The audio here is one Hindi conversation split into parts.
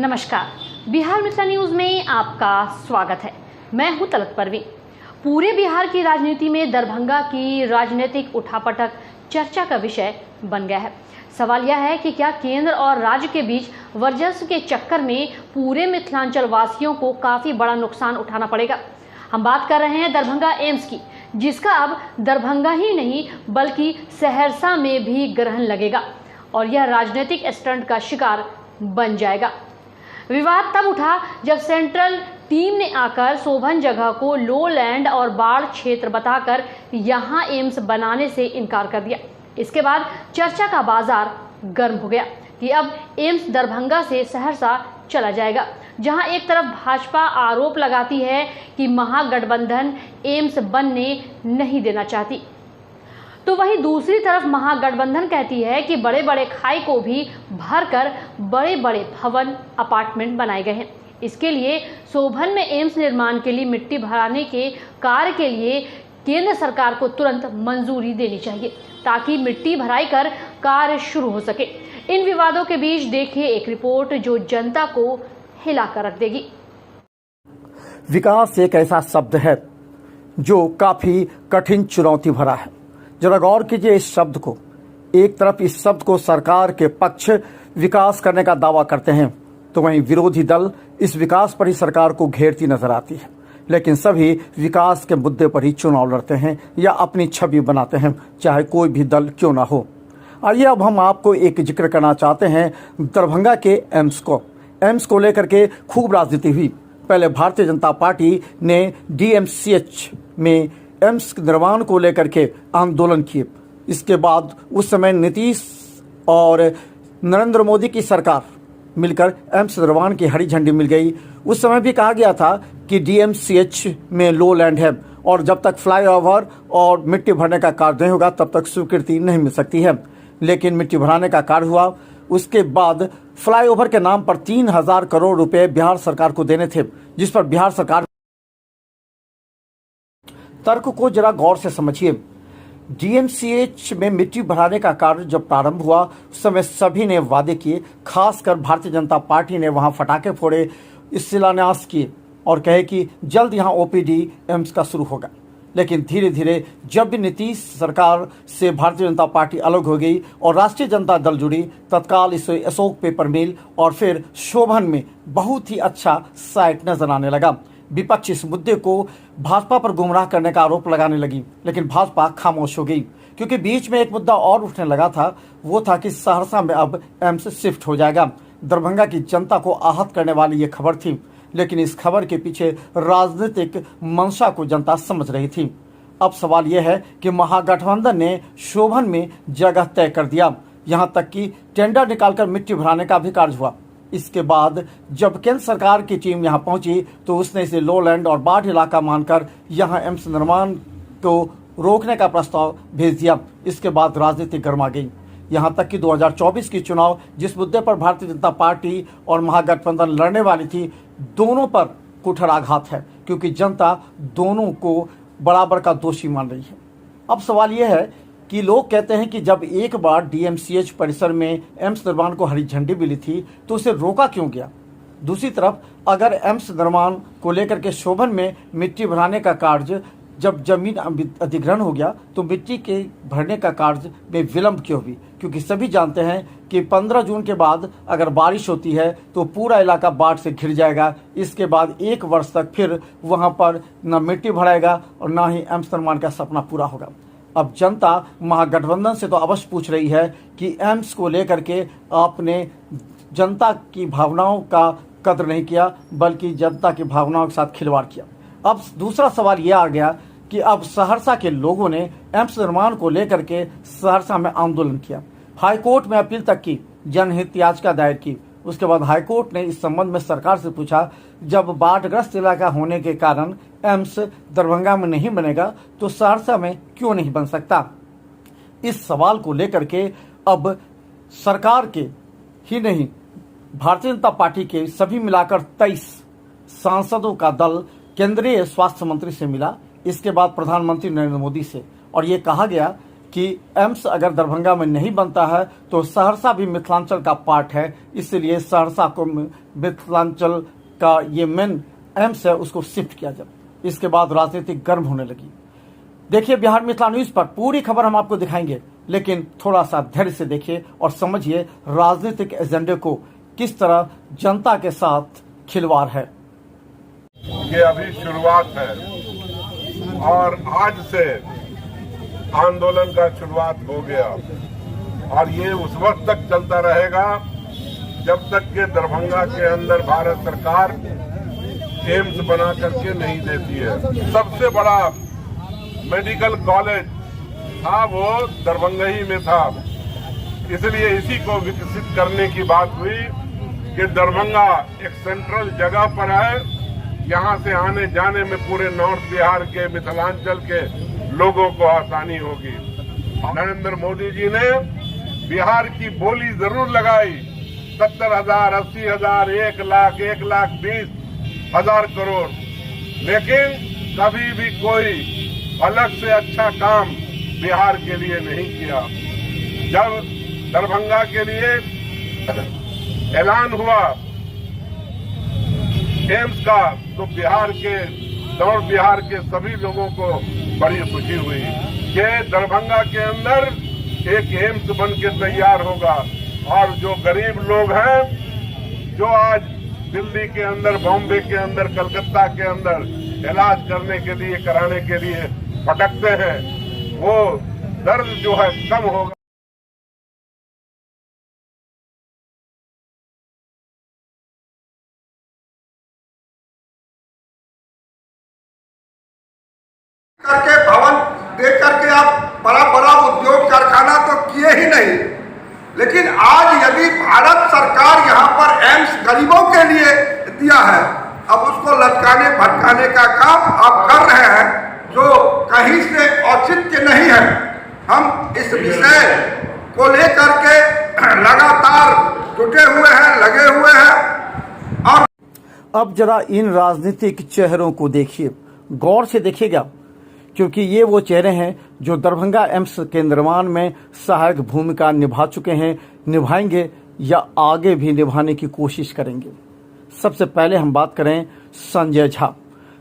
नमस्कार, बिहार मित्र न्यूज में आपका स्वागत है। मैं हूं तलत परवीन। पूरे बिहार की राजनीति में दरभंगा की राजनीतिक उठापटक चर्चा का विषय बन गया है। सवाल यह है कि क्या केंद्र और राज्य के बीच वर्चस्व के चक्कर में पूरे मिथिलांचल वासियों को काफी बड़ा नुकसान उठाना पड़ेगा। हम बात कर रहे हैं दरभंगा एम्स की, जिसका अब दरभंगा ही नहीं बल्कि सहरसा में भी ग्रहण लगेगा और यह राजनीतिक स्टंट का शिकार बन जाएगा। विवाद तब उठा जब सेंट्रल टीम ने आकर शोभन जगह को लो लैंड और बाढ़ क्षेत्र बताकर यहां एम्स बनाने से इनकार कर दिया। इसके बाद चर्चा का बाजार गर्म हो गया कि अब एम्स दरभंगा से सहरसा चला जाएगा, जहां एक तरफ भाजपा आरोप लगाती है कि महागठबंधन एम्स बनने नहीं देना चाहती, तो वहीं दूसरी तरफ महागठबंधन कहती है कि बड़े बड़े खाई को भी भरकर बड़े बड़े भवन अपार्टमेंट बनाए गए हैं। इसके लिए शोभन में एम्स निर्माण के लिए मिट्टी भराने के कार्य के लिए केंद्र सरकार को तुरंत मंजूरी देनी चाहिए ताकि मिट्टी भराई कर कार्य शुरू हो सके। इन विवादों के बीच देखिए एक रिपोर्ट जो जनता को हिलाकर रख देगी। विकास एक ऐसा शब्द है जो काफी कठिन चुनौती भरा है। जरा गौर कीजिए इस शब्द को। एक तरफ इस शब्द को सरकार के पक्ष विकास करने का दावा करते हैं, तो वहीं विरोधी दल इस विकास पर ही सरकार को घेरती नजर आती है। लेकिन सभी विकास के मुद्दे पर ही चुनाव लड़ते हैं या अपनी छवि बनाते हैं, चाहे कोई भी दल क्यों ना हो। आइए अब हम आपको एक जिक्र करना चाहते हैं दरभंगा के एम्स को लेकर के खूब राजनीति हुई। पहले भारतीय जनता पार्टी ने DMCH में एम्स निर्माण को लेकर के आंदोलन किए। इसके बाद उस समय नीतीश और नरेंद्र मोदी की सरकार मिलकर एम्स निर्माण की हरी झंडी मिल गई। उस समय भी कहा गया था कि DMCH में लो लैंड है और जब तक फ्लाईओवर और मिट्टी भरने का कार्य नहीं होगा तब तक स्वीकृति नहीं मिल सकती है। लेकिन मिट्टी भराने का कार्य हुआ। उसके बाद फ्लाईओवर के नाम पर 3000 करोड़ रुपए बिहार सरकार को देने थे, जिस पर बिहार सरकार तर्क को जरा गौर से समझिए। DMCH में मिट्टी भराने का कार्य जब प्रारंभ हुआ उस समय सभी ने वादे किए, खासकर भारतीय जनता पार्टी ने वहां फटाके फोड़े, इस शिलान्यास किए और कहे कि जल्द यहां OPD एम्स का शुरू होगा। लेकिन धीरे धीरे जब भी नीतीश सरकार से भारतीय जनता पार्टी अलग हो गई और राष्ट्रीय जनता दल जुड़ी, तत्काल इस अशोक पेपर मिल और फिर शोभन में बहुत ही अच्छा साइट नजर आने लगा। विपक्ष इस मुद्दे को भाजपा पर गुमराह करने का आरोप लगाने लगी, लेकिन भाजपा खामोश हो गई क्योंकि बीच में एक मुद्दा और उठने लगा था। वो था कि सहरसा में अब एम्स शिफ्ट हो जाएगा। दरभंगा की जनता को आहत करने वाली ये खबर थी, लेकिन इस खबर के पीछे राजनीतिक मंशा को जनता समझ रही थी। अब सवाल यह है कि महागठबंधन ने शोभन में जगह तय कर दिया, यहाँ तक कि टेंडर निकालकर मिट्टी भराने का भी कार्य हुआ। इसके बाद जब केंद्र सरकार की टीम यहां पहुंची तो उसने इसे लो लैंड और बाढ़ इलाका मानकर यहां एम्स निर्माण को रोकने का प्रस्ताव भेज दिया। इसके बाद राजनीति गर्मा गई, यहां तक कि 2024 की चुनाव जिस मुद्दे पर भारतीय जनता पार्टी और महागठबंधन लड़ने वाली थी, दोनों पर कुठाराघात है क्योंकि जनता दोनों को बराबर का दोषी मान रही है। अब सवाल यह है कि लोग कहते हैं कि जब एक बार DMCH परिसर में एम्स निर्माण को हरी झंडी मिली थी तो उसे रोका क्यों गया। दूसरी तरफ अगर एम्स निर्माण को लेकर के शोभन में मिट्टी भराने का कार्य जब जमीन अधिग्रहण हो गया तो मिट्टी के भरने का कार्य में विलंब क्यों हुई, क्योंकि सभी जानते हैं कि 15 जून के बाद अगर बारिश होती है तो पूरा इलाका बाढ़ से घिर जाएगा। इसके बाद 1 वर्ष तक फिर वहां पर न मिट्टी भराएगा और न ही एम्स निर्माण का सपना पूरा होगा। अब जनता महागठबंधन से तो अवश्य पूछ रही है कि एम्स को लेकर के आपने जनता की भावनाओं का कद्र नहीं किया बल्कि जनता की भावनाओं के साथ खिलवाड़ किया। अब दूसरा सवाल यह आ गया कि अब सहरसा के लोगों ने एम्स निर्माण को लेकर के सहरसा में आंदोलन किया, हाईकोर्ट में अपील तक की, जनहित याचिका दायर की। उसके बाद हाईकोर्ट ने इस संबंध में सरकार से पूछा, जब बाढ़ग्रस्त इलाका होने के कारण एम्स दरभंगा में नहीं बनेगा तो सहरसा में क्यों नहीं बन सकता। इस सवाल को लेकर के अब सरकार के ही नहीं भारतीय जनता पार्टी के सभी मिलाकर 23 सांसदों का दल केंद्रीय स्वास्थ्य मंत्री से मिला। इसके बाद प्रधानमंत्री नरेंद्र मोदी से, और ये कहा गया कि एम्स अगर दरभंगा में नहीं बनता है तो सहरसा भी मिथिलांचल का पार्ट है, इसलिए सहरसा को मिथिलांचल का ये मेन एम्स है उसको शिफ्ट किया जाए। इसके बाद राजनीति गर्म होने लगी। देखिए बिहार मिथिला न्यूज पर पूरी खबर हम आपको दिखाएंगे, लेकिन थोड़ा सा धैर्य से देखिए और समझिए राजनीतिक एजेंडे को किस तरह जनता के साथ खिलवाड़ है। ये अभी शुरुआत है और आज से आंदोलन का शुरुआत हो गया और ये उस वक्त तक चलता रहेगा जब तक कि दरभंगा के अंदर भारत सरकार एम्स बना करके नहीं देती है। सबसे बड़ा मेडिकल कॉलेज था वो दरभंगा ही में था, इसलिए इसी को विकसित करने की बात हुई कि दरभंगा एक सेंट्रल जगह पर है। यहाँ से आने जाने में पूरे नॉर्थ बिहार के मिथिलांचल के लोगों को आसानी होगी। नरेंद्र मोदी जी ने बिहार की बोली जरूर लगाई, 70,000, 80,000, 1,20,000 करोड़, लेकिन कभी भी कोई अलग से अच्छा काम बिहार के लिए नहीं किया। जब दरभंगा के लिए ऐलान हुआ एम्स का तो बिहार के नॉर्थ बिहार के सभी लोगों को बड़ी खुशी हुई कि दरभंगा के अंदर एक एम्स बन के तैयार होगा और जो गरीब लोग हैं, जो आज दिल्ली के अंदर, बॉम्बे के अंदर, कलकत्ता के अंदर इलाज करने के लिए, कराने के लिए भटकते हैं, वो दर्द जो है कम होगा। करके भवन दे करके आप बड़ा बड़ा उद्योग कारखाना तो किए ही नहीं, लेकिन आज यदि भारत सरकार यहाँ पर एम्स गरीबों के लिए दिया है, अब उसको लटकाने भटकाने का काम आप कर रहे हैं जो कहीं से औचित्य नहीं है। हम इस विषय को लेकर के लगातार जुटे हुए हैं, लगे हुए हैं। और अब जरा इन राजनीतिक चेहरों को देखिए, गौर से देखिएगा, क्योंकि ये वो चेहरे हैं जो दरभंगा एम्स के निर्माण में सहायक भूमिका निभा चुके हैं, निभाएंगे या आगे भी निभाने की कोशिश करेंगे। सबसे पहले हम बात करें संजय झा।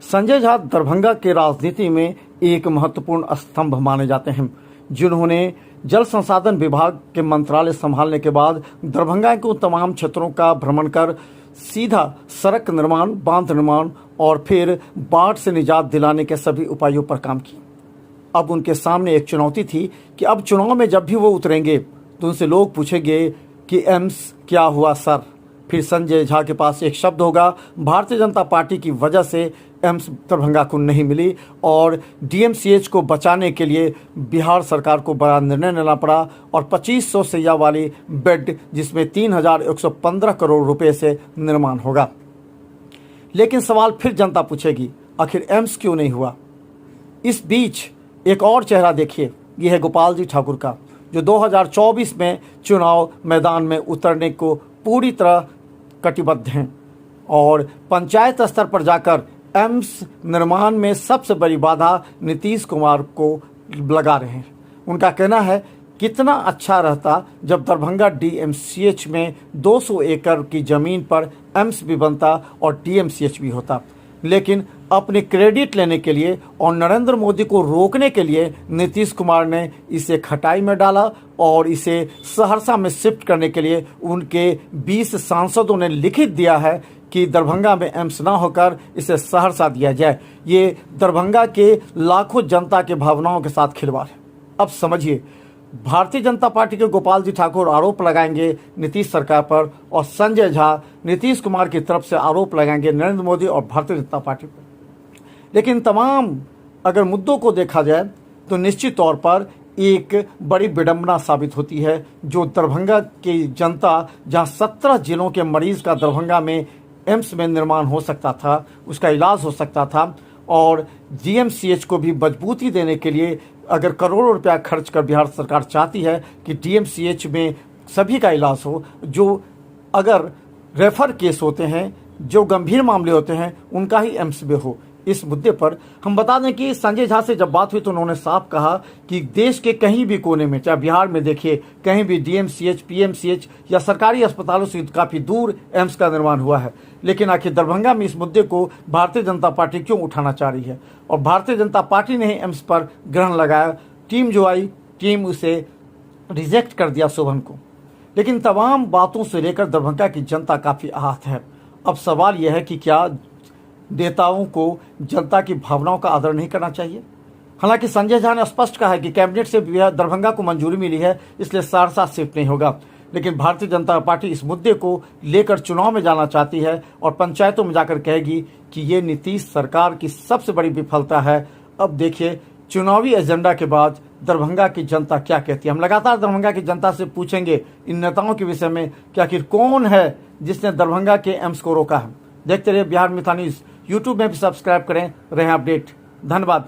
संजय झा दरभंगा के राजनीति में एक महत्वपूर्ण स्तंभ माने जाते हैं, जिन्होंने जल संसाधन विभाग के मंत्रालय संभालने के बाद दरभंगा के तमाम क्षेत्रों का भ्रमण कर सीधा सड़क निर्माण, बांध निर्माण और फिर बाढ़ से निजात दिलाने के सभी उपायों पर काम किया। अब उनके सामने एक चुनौती थी कि अब चुनाव में जब भी वो उतरेंगे तो उनसे लोग पूछेंगे कि एम्स क्या हुआ सर। फिर संजय झा के पास एक शब्द होगा, भारतीय जनता पार्टी की वजह से एम्स दरभंगा को नहीं मिली और डीएमसीएच को बचाने के लिए बिहार सरकार को बड़ा निर्णय लेना पड़ा और 2500 शैय्या वाली बेड, जिसमें 3,115 करोड़ रुपए से निर्माण होगा। लेकिन सवाल फिर जनता पूछेगी, आखिर एम्स क्यों नहीं हुआ? इस बीच एक और चेहरा देखिए, यह है गोपाल जी ठाकुर का, जो 2024 में चुनाव मैदान में उतरने को पूरी तरह कटिबद्ध हैं और पंचायत स्तर पर जाकर एम्स निर्माण में सबसे बड़ी बाधा नीतीश कुमार को लगा रहे हैं। उनका कहना है कितना अच्छा रहता जब दरभंगा डीएमसीएच में 200 एकड़ की ज़मीन पर एम्स भी बनता और डीएमसीएच भी होता, लेकिन अपने क्रेडिट लेने के लिए और नरेंद्र मोदी को रोकने के लिए नीतीश कुमार ने इसे खटाई में डाला और इसे सहरसा में शिफ्ट करने के लिए उनके 20 सांसदों ने लिखित दिया है कि दरभंगा में एम्स ना होकर इसे सहरसा दिया जाए। ये दरभंगा के लाखों जनता के भावनाओं के साथ खिलवाड़ है। अब समझिए, भारतीय जनता पार्टी के गोपाल जी ठाकुर आरोप लगाएंगे नीतीश सरकार पर और संजय झा नीतीश कुमार की तरफ से आरोप लगाएंगे नरेंद्र मोदी और भारतीय जनता पार्टी पर। लेकिन तमाम अगर मुद्दों को देखा जाए तो निश्चित तौर पर एक बड़ी विडंबना साबित होती है जो दरभंगा की जनता, जहां 17 जिलों के मरीज का दरभंगा में एम्स में निर्माण हो सकता था, उसका इलाज हो सकता था और डीएमसीएच को भी मजबूती देने के लिए अगर करोड़ों रुपया खर्च कर बिहार सरकार चाहती है कि डीएमसीएच में सभी का इलाज हो, जो अगर रेफर केस होते हैं, जो गंभीर मामले होते हैं, उनका ही एम्स में हो। इस मुद्दे पर हम बता दें कि संजय झा से जब बात हुई तो उन्होंने साफ कहा कि देश के कहीं भी कोने में, चाहे बिहार में देखिए, कहीं भी डीएमसीएच, पीएमसीएच या सरकारी अस्पतालों से काफी दूर एम्स का निर्माण हुआ है। लेकिन आखिर दरभंगा में इस मुद्दे को भारतीय जनता पार्टी क्यों उठाना चाह रही है? और भारतीय जनता पार्टी ने ही एम्स पर ग्रहण लगाया। टीम जो आई, टीम उसे रिजेक्ट कर दिया शोभन को। लेकिन तमाम बातों से लेकर दरभंगा की जनता काफी आहत है। अब सवाल यह है कि क्या नेताओं को जनता की भावनाओं का आदर नहीं करना चाहिए? हालांकि संजय झा ने स्पष्ट कहा है कि कैबिनेट से दरभंगा को मंजूरी मिली है, इसलिए सहरसा शिफ्ट नहीं होगा। लेकिन भारतीय जनता पार्टी इस मुद्दे को लेकर चुनाव में जाना चाहती है और पंचायतों में जाकर कहेगी कि ये नीतीश सरकार की सबसे बड़ी विफलता है। अब देखिए चुनावी एजेंडा के बाद दरभंगा की जनता क्या कहती है। हम लगातार दरभंगा की जनता से पूछेंगे इन नेताओं के विषय में कि आखिर कौन है जिसने दरभंगा के एम्स को रोका है। देखते रहिए बिहार मिथा न्यूज़। यूट्यूब में भी सब्सक्राइब करें, रहें अपडेट। धन्यवाद।